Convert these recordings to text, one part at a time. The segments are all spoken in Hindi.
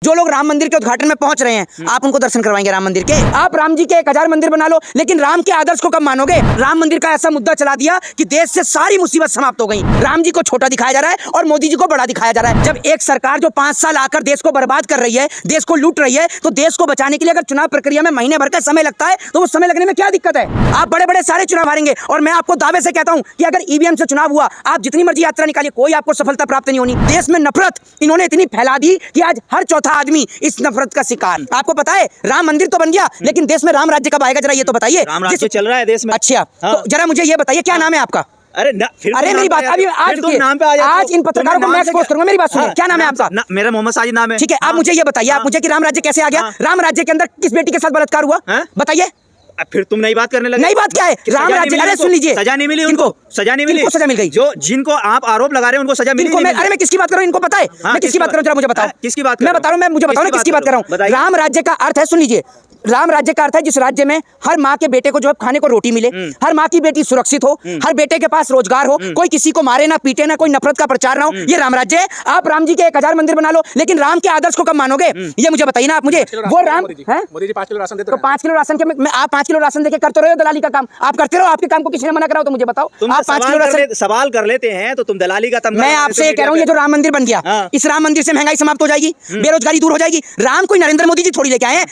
जो लोग राम मंदिर के उद्घाटन में पहुंच रहे हैं, आप उनको दर्शन करवाएंगे राम मंदिर के? आप राम जी के 1000 मंदिर बना लो, लेकिन राम के आदर्श को कब मानोगे? राम मंदिर का ऐसा मुद्दा चला दिया कि देश से सारी मुसीबत समाप्त हो गई। राम जी को छोटा दिखाया जा रहा है और मोदी जी को बड़ा दिखाया जा रहा है। जब एक सरकार जो 5 साल आकर देश को बर्बाद कर रही है, देश को लूट रही है, तो देश को बचाने के लिए अगर चुनाव प्रक्रिया में महीने भर का समय लगता है, तो वो समय लगने में क्या दिक्कत है? आप बड़े बड़े सारे चुनाव हारेंगे और मैं आपको दावे से कहता हूं कि अगर ईवीएम से चुनाव हुआ, आप जितनी मर्जी यात्रा निकालिए, कोई आपको सफलता प्राप्त नहीं होनी। देश में नफरत इन्होंने इतनी फैला दी कि आज हर चौथा आदमी इस नफरत का शिकार। आपको पता है राम मंदिर तो बन गया, लेकिन देश में राम राज्य कब आएगा? जरा ये तो बताइए। राम राज्य चल रहा है देश में। अच्छा, तो जरा मुझे ये बताइए, क्या नाम है आपका? अरे मेरी बात अभी आज इन पत्रकारों को मैं एक्सपोज करूंगा। मेरी बात सुनिए, क्या नाम है आपका? मेरा मोहम्मद साजिद नाम है। ठीक है, आप मुझे ये बताइए, आप मुझे कि राम राज्य कैसे आ गया? राम राज्य के अंदर किस बेटी के साथ बलात्कार हुआ? बताइए। फिर तुम नई बात करने लगे। नई बात क्या है? राम राज्य, अरे सुन लीजिए, सजा नहीं मिली उनको, सजा नहीं मिली। सजा मिल गई? जो जिनको आप आरोप लगा रहे हैं उनको सजा मिली। अरे मैं किसकी बात कर रहा हूँ, इनको पता है मैं किसकी बात कर रहा हूँ? जरा मुझे बताओ किसकी बात मैं बता रहा हूँ, मैं मुझे बताओ ना किसकी बात कर रहा हूँ। राम राज्य का अर्थ है, सुन लीजिए, राम राज्य का अर्थ है जिस राज्य में हर माँ के बेटे को जो है खाने को रोटी मिले, हर माँ की बेटी सुरक्षित हो, हर बेटे के पास रोजगार हो, कोई किसी को मारे ना पीटे ना, कोई नफरत का प्रचार ना हो, ये राम राज्य है। आप राम जी के 1000 मंदिर बना लो, लेकिन राम के आदर्श को कब मानोगे? ये मुझे बताइए ना आप मुझे। वो राम है, मोदी जी 5 किलो राशन देते, तो 5 किलो राशन के आप 5 किलो राशन देके करते रहो दलाली का काम। आप करते रहो, आपके काम को किसी ने मना कराओ तो मुझे बताओ। आप 5 किलो राशन सवाल कर लेते हैं तो तुम दलाली का। मैं आपसे ये कह रहा हूँ, ये जो राम मंदिर बन गया, इस राम मंदिर से महंगाई समाप्त हो जाएगी, बेरोजगारी दूर हो जाएगी। राम कोई नरेंद्र मोदी जी थोड़ी लेके आए हैं।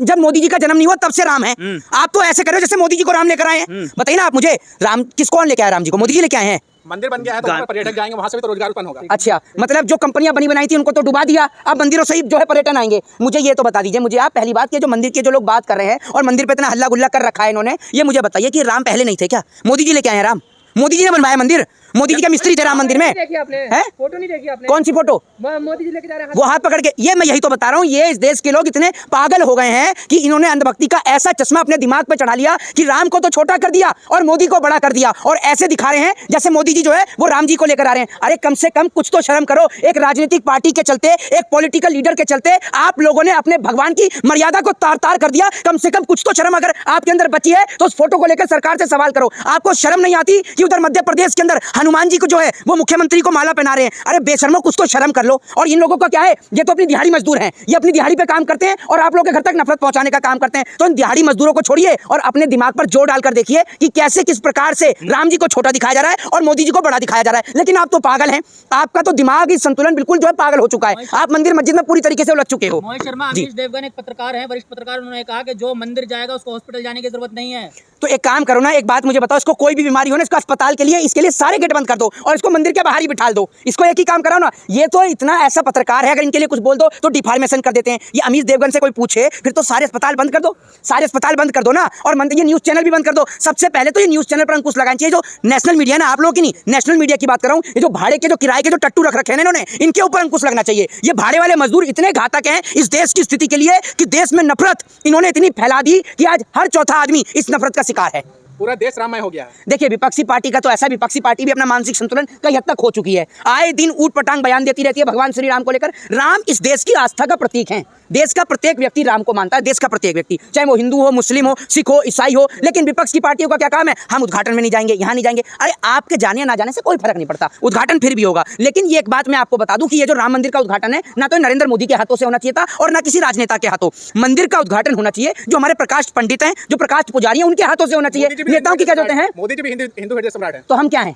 जब मोदी जी का जन्म नहीं हुआ तब से राम है। आप तो ऐसे कर रहे हो जैसे मोदी जी को राम लेकर आए हैं। बताइए ना आप मुझे, राम किसको लेके आए? राम जी को मोदी जी लेके आए हैं। मंदिर बन गया है तो पर्यटक जाएंगे, वहां से भी तो रोजगार उत्पन्न होगा। अच्छा, मतलब जो कंपनियां बनी बनाई थी उनको तो डुबा दिया, अब मंदिरों से ही जो है पर्यटन आएंगे। मुझे ये तो बता दीजिए, मुझे आप पहली बात, कि जो मंदिर के जो लोग बात कर रहे हैं और मंदिर पे इतना हल्ला गुल्ला कर रखा है इन्होंने, ये मुझे बताइए कि राम पहले नहीं थे क्या? मोदी जी लेके आए हैं राम, मोदी जी ने बनवाया मंदिर, मोदी जी का मिस्त्री थे राम मंदिर में। फोटो नहीं देखी आपने? कौन सी फोटो? मोदी जी लेके जा रहे हैं वो हाथ पकड़ के। ये मैं यही तो बता रहा हूँ, ये इस देश के लोग इतने पागल हो गए हैं कि इन्होंने अंधभक्ति का ऐसा चश्मा अपने दिमाग पे चढ़ा लिया कि राम को तो छोटा कर दिया और मोदी को बड़ा कर दिया, और ऐसे दिखा रहे हैं जैसे मोदी जी जो है वो राम जी को लेकर आ रहे हैं। अरे कम से कम कुछ तो शर्म करो। एक राजनीतिक पार्टी के चलते, एक पॉलिटिकल लीडर के चलते आप लोगों ने अपने भगवान की मर्यादा को तार तार कर दिया। कम से कम कुछ तो शर्म अगर आपके अंदर बची है तो उस फोटो को लेकर सरकार से सवाल करो। आपको शर्म नहीं आती कि उधर मध्य प्रदेश के अंदर हनुमान जी को जो है वो मुख्यमंत्री को माला पहना रहे हैं? अरे बेशर्मो, कुछ तो शर्म कर लो। और इन लोगों का क्या है, ये तो अपनी दिहाड़ी मजदूर हैं, ये अपनी दिहाड़ी पे काम करते हैं और आप लोगों के घर तक नफरत पहुंचाने का काम करते हैं। तो इन दिहाड़ी मजदूरों को छोड़िए और अपने दिमाग पर जोर डालकर देखिए कि कैसे, किस प्रकार से राम जी को छोटा दिखाया जा रहा है और मोदी जी को बड़ा दिखाया जा रहा है। लेकिन आप तो पागल हैं, आपका तो दिमाग ही संतुलन बिल्कुल जो है पागल हो चुका है। आप मंदिर मस्जिद में पूरी तरीके से उलझ चुके हो। मोहित शर्मा, अमीश देवगन एक पत्रकार है, वरिष्ठ पत्रकार, उन्होंने कहा कि जो मंदिर जाएगा उसको हॉस्पिटल जाने की जरूरत नहीं है। तो एक काम करो ना, एक बात मुझे बताओ, इसको कोई भी बीमारी हो ना, इसको अस्पताल के लिए, इसके लिए सारे गेट बंद कर दो और इसको मंदिर के बाहर ही बिठा दो। इसको एक ही काम कराओ ना। ये तो इतना ऐसा पत्रकार है, अगर इनके लिए कुछ बोल दो तो डिफॉर्मेशन कर देते हैं। ये अमीश देवगन से कोई पूछे फिर तो सारे अस्पताल बंद कर दो, सारे अस्पताल बंद कर दो ना, और ये न्यूज चैनल भी बंद कर दो। सबसे पहले तो ये न्यूज चैनल पर अंकुश लगाना चाहिए। जो नेशनल मीडिया ना, आप लोगों की नहीं, नेशनल मीडिया की बात कर रहा हूँ। ये जो भाड़े के, जो किराए के जो टट्टू रख रखे हैं इन्होंने, इनके ऊपर अंकुश लगना चाहिए। ये भाड़े वाले मजदूर इतने घातक हैं इस देश की स्थिति के लिए कि देश में नफरत इन्होंने इतनी फैला दी कि आज हर चौथा आदमी इस नफरत का शिकार है। पूरा देश राममय हो गया है। देखिए, विपक्षी पार्टी का तो ऐसा, विपक्षी पार्टी भी अपना मानसिक संतुलन कई हद तक खो चुकी है। आए दिन ऊट पटांग बयान देती रहती है भगवान श्री राम को लेकर। राम इस देश की आस्था का प्रतीक है। देश का प्रत्येक व्यक्ति राम को मानता है, देश का प्रत्येक व्यक्ति, चाहे वो हिंदू हो, मुस्लिम हो, सिख हो, ईसाई हो। लेकिन विपक्ष की पार्टियों का क्या काम है? हम उद्घाटन में नहीं जाएंगे, यहाँ नहीं जाएंगे। अरे आपके जाने या ना जाने से कोई फर्क नहीं पड़ता, उद्घाटन फिर भी होगा। लेकिन ये एक बात मैं आपको बता दूं कि ये जो राम मंदिर का उद्घाटन है, ना तो नरेंद्र मोदी के हाथों से होना चाहिए था और ना किसी राजनेता के हाथों। मंदिर का उद्घाटन होना चाहिए जो हमारे प्रकाश पंडित हैं, जो प्रकाश पुजारी हैं, उनके हाथों से होना चाहिए। नेताओं की क्या होते हैं? मोदी जी भी हिंदू हृदय सम्राट है। तो हम क्या हैं?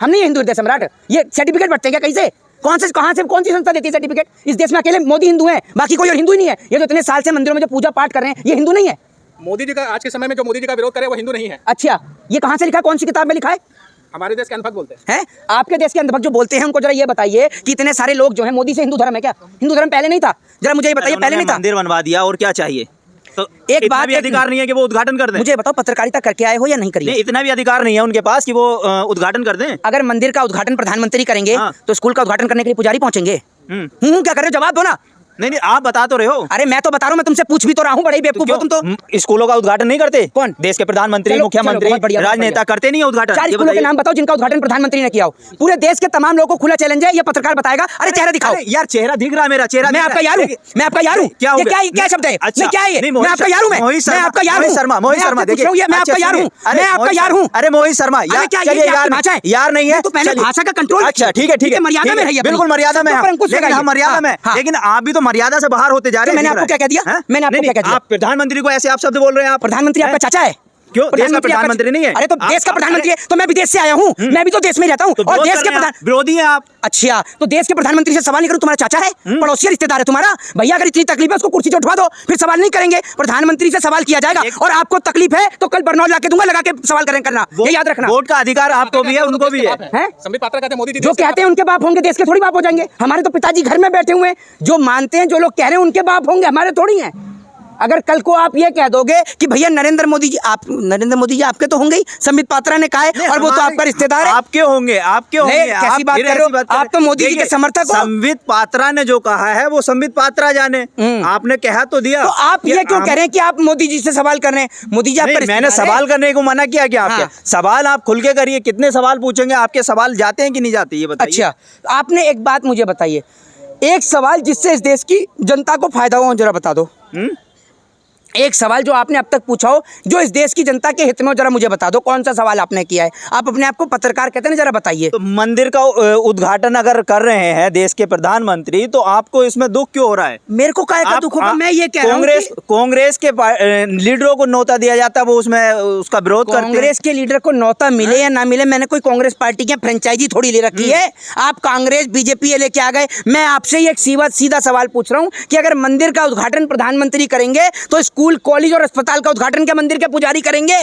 हम नहीं हिंदू हृदय सम्राट। ये सर्टिफिकेट बढ़ते हैं क्या कहीं से? कौन से, कहां से, कौन सी संस्था देती है सर्टिफिकेट? इस देश में अकेले मोदी हिंदू हैं, बाकी कोई और हिंदू ही नहीं है। ये जो इतने साल से मंदिरों में जो पूजा पाठ कर रहे हैं, ये हिंदू नहीं है। मोदी जी का आज के समय में जो मोदी जी का विरोध करे वो हिंदू नहीं है। अच्छा, ये कहां से लिखा है? कौन सी किताब में लिखा है? हमारे देश के अंधभक्त बोलते हैं। आपके देश के अंधभक्त जो बोलते हैं उनको जरा ये बताइए कि इतने सारे लोग जो है मोदी से हिंदू धर्म है क्या? हिंदू धर्म पहले नहीं था? जरा मुझे ये बताइए, पहले नहीं था? मंदिर बनवा दिया और क्या चाहिए? तो एक बात भी अधिकार नहीं है कि वो उद्घाटन कर दें? मुझे बताओ, पत्रकारिता करके आए हो या नहीं करिए? इतना भी अधिकार नहीं है उनके पास कि वो उद्घाटन कर दें। अगर मंदिर का उद्घाटन प्रधानमंत्री करेंगे तो स्कूल का उद्घाटन करने के लिए पुजारी पहुंचेंगे? क्या कर रहे हो? जवाब दो ना। नहीं, आप बता तो रहे हो। अरे मैं तो बता रहा हूँ, मैं तुमसे पूछ भी तो रहा हूँ। बड़े बेवकूफ हो तुम तो। स्कूलों का उद्घाटन नहीं करते? कौन? देश के प्रधानमंत्री, मुख्यमंत्री, राजनेता करते नहीं है उद्घाटन। 4 स्कूलों के नाम बताओ जिनका उद्घाटन प्रधानमंत्री ने किया हो। पूरे देश के तमाम लोगों को खुला चैलेंज है, ये पत्रकार बताएगा। अरे चेहरा दिखाओ यार, चेहरा दिख रहा है मेरा चेहरा। मैं आपका यार हूँ, मैं आपका यार हूँ। क्या क्या शब्द है? क्या है? मैं आपका यार हूँ, मैं आपका यार हूँ। शर्मा, मोहित शर्मा, देखिए मैं आपका यार हूँ, मैं आपका यार हूँ। अरे मोहित शर्मा, चलिए यार, भाषा है यार नहीं है तो पहले भाषा का कंट्रोल। अच्छा ठीक है, ठीक है, मर्यादा में रहिए, बिल्कुल मर्यादा में, हम मर्यादा में। लेकिन आप भी तो तो मर्यादा से बाहर होते जा रहे हैं। मैंने आपको क्या कह दिया? मैंने आपको क्या कह दिया? आप प्रधानमंत्री को ऐसे आप शब्द बोल रहे हैं। आप प्रधानमंत्री आपका चाचा है? क्यों? देश का प्रधानमंत्री नहीं है? अरे तो देश का प्रधानमंत्री है तो मैं विदेश से आया हूँ, मैं भी तो देश में रहता हूँ। और देश के प्रधान विरोधी हैं आप। अच्छा, तो देश के प्रधानमंत्री से सवाल नहीं करूं? तुम्हारा चाचा है, पड़ोसी रिश्तेदार है तुम्हारा भैया। अगर इतनी तकलीफ है उसको कुर्सी से उठवा दो, फिर सवाल नहीं करेंगे। प्रधानमंत्री से सवाल किया जाएगा। और आपको तकलीफ है तो कल बरनौल लाके दूंगा, लगा के सवाल करना, ये याद रखना। वोट का अधिकार आपको भी है, उनको भी है। संबित पात्रा कहते हैं मोदी जी जो कहते हैं उनके बाप होंगे, देश के थोड़ी बाप हो जाएंगे। हमारे तो पिताजी घर में बैठे हुए हैं, जो मानते हैं, जो लोग कह रहे हैं उनके बाप होंगे, हमारे थोड़ी हैं। अगर कल को आप ये कह दोगे कि भैया नरेंद्र मोदी जी आपके तो होंगे ही, संबित पात्रा ने कहा है, और वो तो आपका रिश्तेदार है। आपके होंगे। कैसी बात कर रहे हो? आप तो मोदी जी के समर्थक हो। संबित पात्रा ने जो कहा है वो संबित पात्रा जाने, आपने कहा तो दिया। तो आप ये क्यों कह रहे हैं कि आप मोदी जी से सवाल कर रहे हैं? मोदी जी आपका मैंने सवाल करने को मना किया क्या? आपके सवाल आप खुल के करिए, कितने सवाल पूछेंगे, आपके सवाल जाते हैं कि नहीं जाते, ये बताइए। अच्छा, आपने एक बात मुझे बताइए, एक सवाल जिससे इस देश की जनता को फायदा हो, जरा बता दो। एक सवाल जो आपने अब तक पूछा हो, जो इस देश की जनता के हित में हो, जरा मुझे बता दो कौन सा सवाल आपने किया है। आप अपने आप को पत्रकार कहते हैं, जरा बताइए। तो मंदिर का उद्घाटन अगर कर रहे हैं देश के प्रधानमंत्री, तो आपको इसमें दुख क्यों हो रहा है? मेरे को काहे का दुख होगा? मैं ये कह रहा हूं कि कांग्रेस के लीडरों को न्योता दिया जाता है, वो उसमें उसका विरोध करते हैं। कांग्रेस के लीडर को न्योता मिले या ना मिले, मैंने कोई कांग्रेस पार्टी की फ्रेंचाइजी थोड़ी ले रखी है। आप कांग्रेस बीजेपी लेके आ गए। मैं आपसे एक सीधा सवाल पूछ रहा हूँ कि अगर मंदिर का उद्घाटन प्रधानमंत्री करेंगे तो स्कूल, कॉलेज और अस्पताल का उद्घाटन क्या मंदिर के पुजारी करेंगे?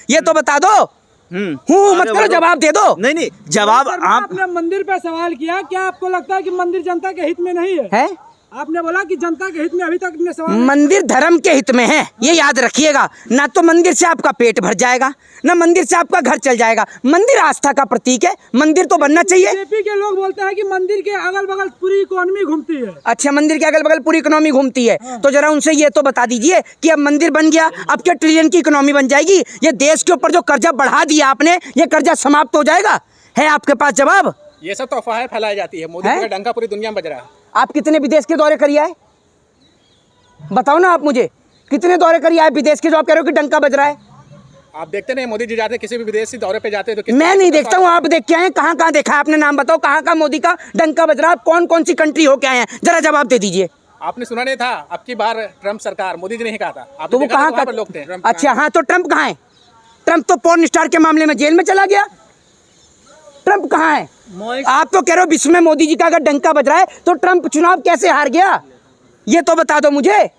ये तो बता दो। मत करो, जवाब दे दो। नहीं, जवाब आपने मंदिर पे सवाल किया, क्या आपको लगता है कि मंदिर जनता के हित में नहीं है? आपने बोला कि जनता के हित में, अभी तक अपने सवाल। मंदिर धर्म के हित में है, ये याद रखिएगा। ना तो मंदिर से आपका पेट भर जाएगा, ना मंदिर से आपका घर चल जाएगा। मंदिर आस्था का प्रतीक है, मंदिर तो बनना चाहिए। बीजेपी के लोग बोलते हैं कि मंदिर के अगल बगल पूरी इकोनॉमी घूमती है। अच्छा, मंदिर के अगल बगल पूरी इकोनॉमी घूमती है। तो जरा उनसे ये तो बता दीजिए कि अब मंदिर बन गया, अब क्या ट्रिलियन की इकोनॉमी बन जाएगी? ये देश के ऊपर जो कर्जा बढ़ा दिया आपने, ये कर्जा समाप्त हो जाएगा? है आपके पास जवाब? ये सब तो अफवाहें फैलाई जाती है। मोदी जी का डंका पूरी दुनिया में बज रहा है। आप कितने विदेश के दौरे करिए है? बताओ ना आप मुझे, कितने दौरे करिए है विदेश के, जो आप कह रहे हो कि डंका बज रहा है? आप देखते नहीं, मोदी जी जाते किसी भी विदेशी दौरे पे जाते तो मैं नहीं देखता हूँ, आप देख के आए? कहाँ कहाँ देखा है आपने? नाम बताओ, कहाँ कहाँ मोदी का डंका बज रहा है? कौन कौन सी कंट्री होके आए हैं? जरा जवाब दे दीजिए। आपने सुना नहीं था अब की बार ट्रम्प सरकार, मोदी जी ने ही कहा था। तो वो कहाँ का लोग थे? अच्छा, हाँ, तो ट्रम्प कहाँ है? ट्रम्प तो पोर्न स्टार के मामले में जेल में चला गया। ट्रम्प कहाँ है? आप तो कह रहे हो विश्व में मोदी जी का अगर डंका बज रहा है तो ट्रम्प चुनाव कैसे हार गया? ये तो बता दो मुझे।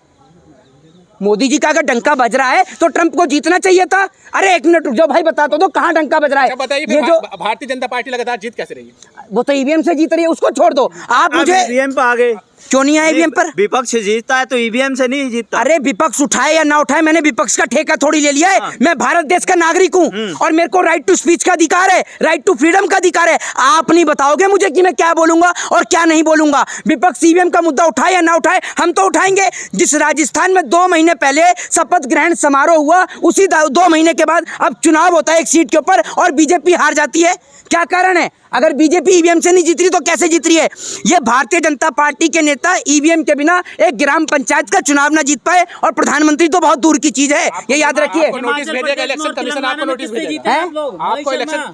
मोदी जी का अगर डंका बज रहा है तो ट्रम्प को जीतना चाहिए था। अरे एक मिनट रुक जाओ भाई, बता दो कहाँ डंका बज रहा है? बताइए, ये जो भारतीय जनता पार्टी लगातार जीत कैसे रही? वो तो ईवीएम से जीत रही है, उसको छोड़ दो। आप मुझे ईवीएम पे आ गए। क्यों नहीं आए ईवीएम पर? विपक्ष जीतता है तो ईवीएम से नहीं जीतता। अरे विपक्ष उठाए या ना उठाए, मैंने विपक्ष का ठेका थोड़ी ले लिया है। मैं भारत देश का नागरिक हूँ और मेरे को राइट टू स्पीच का अधिकार है, राइट टू फ्रीडम का अधिकार है। आप नहीं बताओगे मुझे कि मैं क्या बोलूंगा और क्या नहीं बोलूंगा। विपक्ष ईवीएम का मुद्दा उठाए या ना उठाए, हम तो उठाएंगे। जिस राजस्थान में 2 महीने पहले शपथ ग्रहण समारोह हुआ, उसी 2 महीने के बाद अब चुनाव होता है एक सीट के ऊपर और बीजेपी हार जाती है। क्या कारण है? अगर बीजेपी ईवीएम से नहीं जीत रही तो कैसे जीत रही है? ये भारतीय जनता पार्टी के नेता ईवीएम के बिना एक ग्राम पंचायत का चुनाव ना जीत पाए, और प्रधानमंत्री तो बहुत दूर की चीज है, ये याद रखिए। नोटिस भेजेगा इलेक्शन कमीशन, आपको नोटिस भेजेगा। आपको इलेक्शन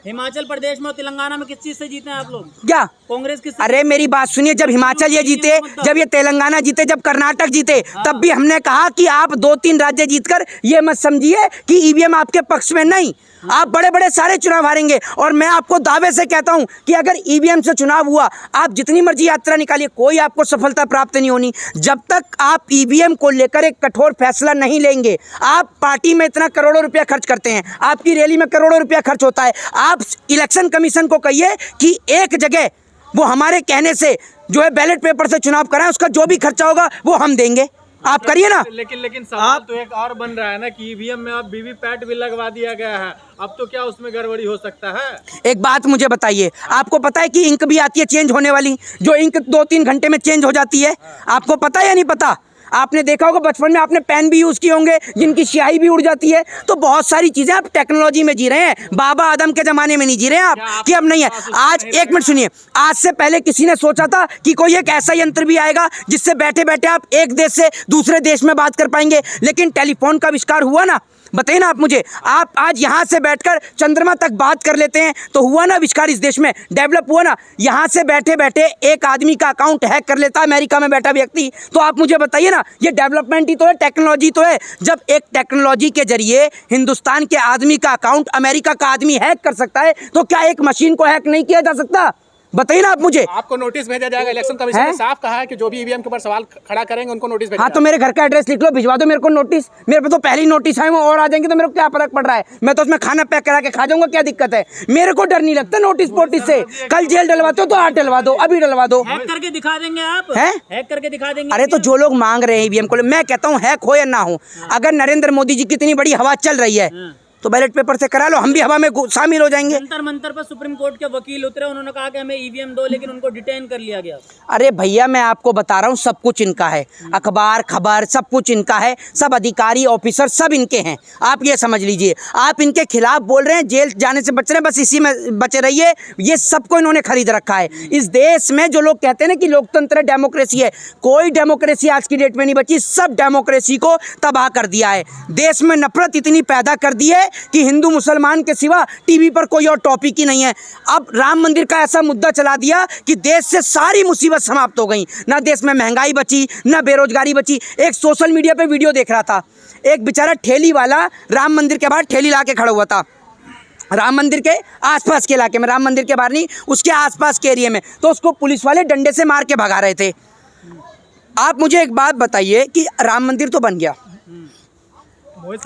हिमाचल प्रदेश में और तेलंगाना में किस चीज से जीते हैं आप लोग? क्या कांग्रेस किस? अरे मेरी बात सुनिए, जब हिमाचल ये जीते, जब ये तेलंगाना जीते, जब कर्नाटक जीते, तब भी हमने कहा कि आप 2-3 राज्य जीतकर ये मत समझिए कि ईवीएम आपके पक्ष में नहीं, आप बड़े बड़े सारे चुनाव हारेंगे। और मैं आपको दावे से कहता हूं कि अगर ईवीएम से चुनाव हुआ, आप जितनी मर्जी यात्रा निकालिए, कोई आपको सफलता प्राप्त नहीं होनी जब तक आप ईवीएम को लेकर एक कठोर फैसला नहीं लेंगे। आप पार्टी में इतना करोड़ों रुपया खर्च करते हैं, आपकी रैली में करोड़ों रुपया खर्च होता है। आप इलेक्शन कमीशन को कहिए कि एक जगह वो हमारे कहने से जो है बैलेट पेपर से चुनाव कराएं, उसका जो भी खर्चा होगा वो हम देंगे। आप करिए ना। लेकिन सवाल तो एक और बन रहा है ना कि ईवीएम में अब वीवीपैट भी लगवा दिया गया है, अब तो क्या उसमें गड़बड़ी हो सकता है? एक बात मुझे बताइए, आपको पता है कि इंक भी आती है चेंज होने वाली, जो इंक 2-3 घंटे में चेंज हो जाती है? आपको पता है या नहीं पता? आपने देखा होगा बचपन में, आपने पेन भी यूज किए होंगे जिनकी स्याही भी उड़ जाती है। तो बहुत सारी चीजें, आप टेक्नोलॉजी में जी रहे हैं, बाबा आदम के जमाने में नहीं जी रहे हैं आप कि अब नहीं है। आज एक मिनट सुनिए, आज से पहले किसी ने सोचा था कि कोई एक ऐसा यंत्र भी आएगा जिससे बैठे बैठे आप एक देश से दूसरे देश में बात कर पाएंगे? लेकिन टेलीफोन का आविष्कार हुआ ना, बताइए ना आप मुझे। आप आज यहाँ से बैठकर चंद्रमा तक बात कर लेते हैं तो हुआ ना आविष्कार इस देश में, डेवलप हुआ ना। यहाँ से बैठे बैठे एक आदमी का अकाउंट हैक कर लेता है अमेरिका में बैठा व्यक्ति, तो आप मुझे बताइए ना, ये डेवलपमेंट ही तो है, टेक्नोलॉजी तो है। जब एक टेक्नोलॉजी के जरिए हिंदुस्तान के आदमी का अकाउंट अमेरिका का आदमी हैक कर सकता है, तो क्या एक मशीन को हैक नहीं किया जा सकता? बताइए ना आप मुझे। आपको नोटिस भेजा जाएगा, इलेक्शन कमीशन ने साफ कहा है कि जो भी ईवीएम के ऊपर सवाल खड़ा करेंगे उनको नोटिस भेजा हाँ, तो मेरे घर का एड्रेस लिख लो, भिजवा दो मेरे को नोटिस। मेरे पे तो पहली नोटिस है, वो और आ जाएंगे तो मेरे को क्या फर्क पड़ रहा है? मैं तो उसमें खाना पैक करा के खा जाऊंगा, क्या दिक्कत है? मेरे को डर नहीं लगता नोटिस पोटिस से। कल जेल डलवाते हो तो आज डलवा दो, अभी डलवा दो। हैक करके दिखा देंगे आप, हैक करके दिखा देंगे। अरे तो जो लोग मांग रहे हैं ईवीएम को, मैं कहता हूँ हैक हो या ना हो, अगर नरेंद्र मोदी जी की इतनी बड़ी हवा चल रही है तो बैलेट पेपर से करा लो, हम भी हवा में शामिल हो जाएंगे। जंतर मंतर पर सुप्रीम कोर्ट के वकील उतरे, उन्होंने कहा कि हमें ईवीएम दो, लेकिन उनको डिटेन कर लिया गया। अरे भैया मैं आपको बता रहा हूँ, सब कुछ इनका है, अखबार खबर सब कुछ इनका है, सब अधिकारी ऑफिसर सब इनके हैं। आप ये समझ लीजिए, आप इनके खिलाफ बोल रहे हैं, जेल जाने से बच रहे हैं, बस इसी में बचे रहिए। ये सबको इन्होंने खरीद रखा है। इस देश में जो लोग कहते हैं ना कि लोकतंत्र डेमोक्रेसी है, कोई डेमोक्रेसी आज की डेट में नहीं बची, सब डेमोक्रेसी को तबाह कर दिया है। देश में नफरत इतनी पैदा कर दी है कि हिंदू मुसलमान के सिवा टीवी पर कोई और टॉपिक ही नहीं है। अब राम मंदिर का ऐसा मुद्दा चला दिया कि देश से सारी मुसीबत समाप्त हो गई। ना देश में महंगाई बची, ना बेरोजगारी बची। एक सोशल मीडिया पे वीडियो देख रहा था, एक बेचारा ठेली वाला राम मंदिर के बाहर ठेली ला के खड़ा हुआ था, राम मंदिर के आसपास के इलाके में, राम मंदिर के बाहर नहीं, उसके आसपास के एरिया में, तो उसको पुलिस वाले डंडे से मार के भगा रहे थे। आप मुझे एक बात बताइए कि राम मंदिर तो बन गया,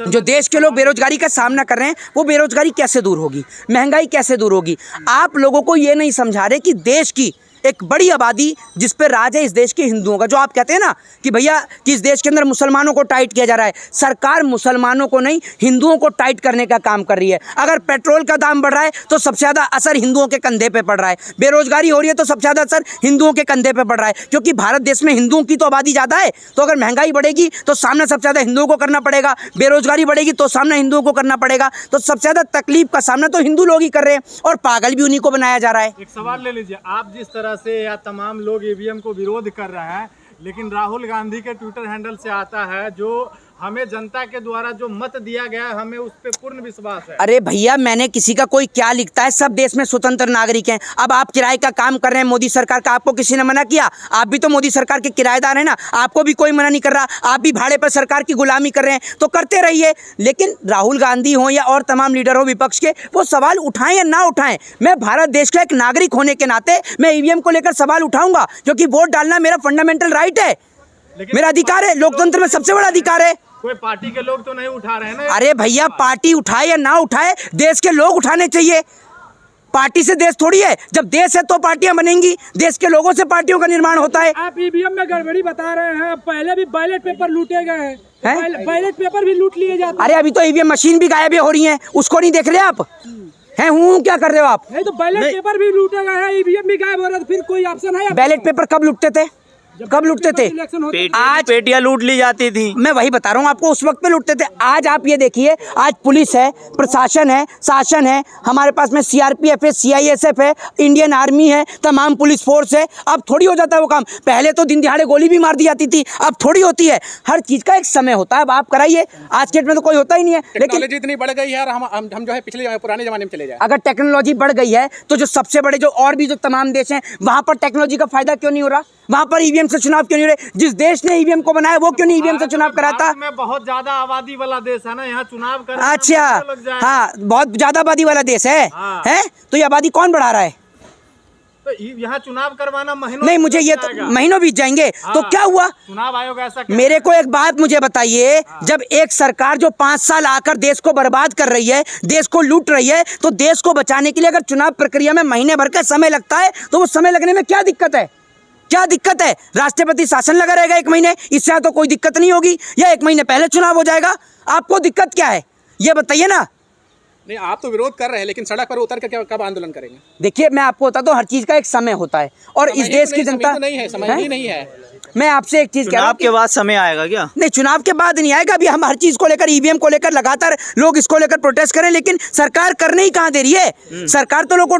जो देश के लोग बेरोजगारी का सामना कर रहे हैं वो बेरोजगारी कैसे दूर होगी, महंगाई कैसे दूर होगी? आप लोगों को ये नहीं समझा रहे कि देश की एक बड़ी आबादी जिस पे राज है इस देश के हिंदुओं का, जो आप कहते हैं ना कि भैया कि इस देश के अंदर मुसलमानों को टाइट किया जा रहा है, सरकार मुसलमानों को नहीं हिंदुओं को टाइट करने का काम कर रही है। अगर पेट्रोल का दाम बढ़ रहा है तो सबसे ज़्यादा असर हिंदुओं के कंधे पे पड़ रहा है, बेरोजगारी हो रही है तो सबसे ज़्यादा असर हिंदुओं के कंधे पे पड़ रहा है, क्योंकि भारत देश में हिंदुओं की तो आबादी ज़्यादा है। तो अगर महंगाई बढ़ेगी तो सामना सबसे ज़्यादा हिंदुओं को करना पड़ेगा, बेरोजगारी बढ़ेगी तो सामना हिंदुओं को करना पड़ेगा, तो सबसे ज़्यादा तकलीफ का सामना तो हिंदू लोग ही कर रहे हैं, और पागल भी उन्हीं को बनाया जा रहा है। एक सवाल ले लीजिए, आप जिस तरह से या तमाम लोग ईवीएम को विरोध कर रहे हैं, लेकिन राहुल गांधी के ट्विटर हैंडल से आता है जो हमें जनता के द्वारा जो मत दिया गया है हमें उस पर पूर्ण विश्वास है। अरे भैया मैंने किसी का कोई क्या लिखता है, सब देश में स्वतंत्र नागरिक हैं। अब आप किराए का काम कर रहे हैं मोदी सरकार का, आपको किसी ने मना किया? आप भी तो मोदी सरकार के किराएदार हैं ना, आपको भी कोई मना नहीं कर रहा, आप भी भाड़े पर सरकार की गुलामी कर रहे हैं, तो करते रहिए। लेकिन राहुल गांधी हो या और तमाम लीडर हो विपक्ष के, वो सवाल उठाएं या ना उठाएं, मैं भारत देश का एक नागरिक होने के नाते मैं ईवीएम को लेकर सवाल उठाऊंगा, क्योंकि वोट डालना मेरा फंडामेंटल राइट है, मेरा अधिकार है, लोकतंत्र में सबसे बड़ा अधिकार है। कोई पार्टी के लोग तो नहीं उठा रहे हैं ना? अरे भैया पार्टी उठाए या ना उठाए, देश के लोग उठाने चाहिए। पार्टी से देश थोड़ी है, जब देश है तो पार्टियां बनेंगी, देश के लोगों से पार्टियों का निर्माण होता है। आप ईवीएम में गड़बड़ी बता रहे हैं, पहले भी बैलेट पेपर लूटे गए हैं, बैलेट पेपर भी लूट लिए जाते हैं। अरे अभी तो ईवीएम मशीन भी गायब हो रही है, उसको नहीं देख रहे आप हैं? क्या कर रहे हो आप? नहीं तो बैलेट पेपर भी लूटे गए हैं, ईवीएम भी गायब हो रहा है, फिर कोई ऑप्शन है? बैलेट पेपर कब लूटते थे, कब लूटते थे? आज पेटियां लूट ली जाती थी। मैं वही बता रहा हूँ आपको, उस वक्त पे लूटते थे। आज आप ये देखिए, आज पुलिस है, प्रशासन है, शासन है, हमारे पास में सीआरपीएफ है, सीआईएसएफ है, इंडियन आर्मी है, तमाम पुलिस फोर्स है। अब थोड़ी हो जाता है वो काम, पहले तो दिन दिहाड़े गोली भी मार दी जाती थी, अब थोड़ी होती है। हर चीज का एक समय होता है, अब आप कराइए, आज के डेट में तो कोई होता ही नहीं है। लेकिन टेक्नोलॉजी इतनी बढ़ गई है, हम जो है पिछले पुराने जमाने में चले जाए। अगर टेक्नोलॉजी बढ़ गई है तो जो सबसे बड़े जो और भी जो तमाम देश हैं वहां पर टेक्नोलॉजी का फायदा क्यों नहीं हो रहा? वहां पर ईवीएम से चुनाव क्यों नहीं हो रहे? जिस देश ने ईवीएम को बनाया वो क्यों नहीं ईवीएम से चुनाव कराता? में बहुत ज्यादा आबादी वाला देश है ना, यहाँ चुनाव कर। अच्छा हाँ, बहुत ज्यादा आबादी वाला देश है, हैं? तो ये आबादी कौन बढ़ा रहा है? तो यहाँ चुनाव करवाना महीनों नहीं, मुझे ये तो महीनों बीत जाएंगे। तो क्या हुआ? चुनाव आयोग ऐसा मेरे को एक बात मुझे बताइए, जब एक सरकार जो 5 साल आकर देश को बर्बाद कर रही है, देश को लूट रही है, तो देश को बचाने के लिए अगर चुनाव प्रक्रिया में महीने भर का समय लगता है तो वो समय लगने में क्या दिक्कत है? क्या दिक्कत है? राष्ट्रपति शासन लगा रहेगा 1 महीने, इससे तो कोई दिक्कत नहीं होगी, या 1 महीने पहले चुनाव हो जाएगा। आपको दिक्कत क्या है ये बताइए ना। नहीं, आप तो विरोध कर रहे हैं, लेकिन सड़क पर उतर कर कब आंदोलन करेंगे? देखिए मैं आपको बताता हूँ, हर चीज का एक समय होता है, और इस देश की जनता नहीं है, समय ही नहीं है। मैं आपसे एक चीज कह रहा हूं, चुनाव के बाद समय आएगा क्या? नहीं, चुनाव के बाद नहीं आएगा। अभी हम हर चीज को लेकर, ईवीएम को लेकर लगातार लोग इसको लेकर प्रोटेस्ट करें, लेकिन सरकार करने ही कहाँ दे रही है? सरकार तो लोगों को